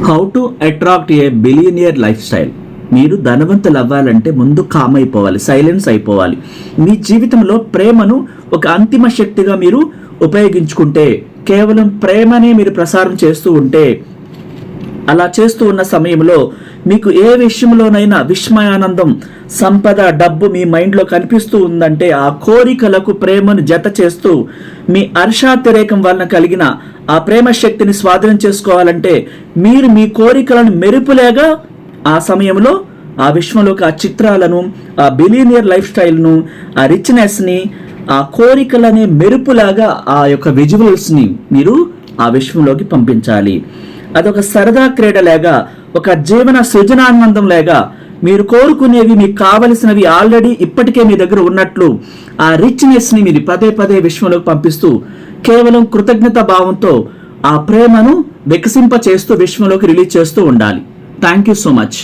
How to attract A billionaire life style. మీరు ధనవంతులు అవ్వాలంటే ముందు కామ్ అయిపోవాలి, సైలెన్స్ అయిపోవాలి. మీ జీవితంలో ప్రేమను ఒక అంతిమ శక్తిగా మీరు ఉపయోగించుకుంటే, కేవలం ప్రేమనే మీరు ప్రసారం చేస్తూ ఉంటే, అలా చేస్తూ ఉన్న సమయంలో మీకు ఏ విషయంలోనైనా విస్మయానందం, సంపద, డబ్బు మీ మైండ్లో కనిపిస్తూ ఉందంటే, ఆ కోరికలకు ప్రేమను జత చేస్తూ మీ హర్షాతిరేకం వలన కలిగిన ఆ ప్రేమ శక్తిని స్వాధీనం చేసుకోవాలంటే మీరు మీ కోరికలను మెరుపులేగా ఆ సమయంలో ఆ విశ్వంలోకి ఆ చిత్రాలను, ఆ బిలియనియర్ లైఫ్ స్టైల్ను, ఆ రిచ్నెస్ని, ఆ కోరికలనే మెరుపులాగా ఆ యొక్క విజువల్స్ని మీరు ఆ విశ్వంలోకి పంపించాలి. అదొక సరదా క్రీడలాగా, ఒక జీవన సృజనానందం లాగా, మీరు కోరుకునేవి, మీకు కావలసినవి ఆల్రెడీ ఇప్పటికే మీ దగ్గర ఉన్నట్లు ఆ రిచ్నెస్ని మీరు పదే పదే విశ్వంలోకి పంపిస్తూ కేవలం కృతజ్ఞత భావంతో ఆ ప్రేమను వికసింప చేస్తూ విశ్వంలోకి రిలీజ్ చేస్తూ ఉండాలి. Thank you so much.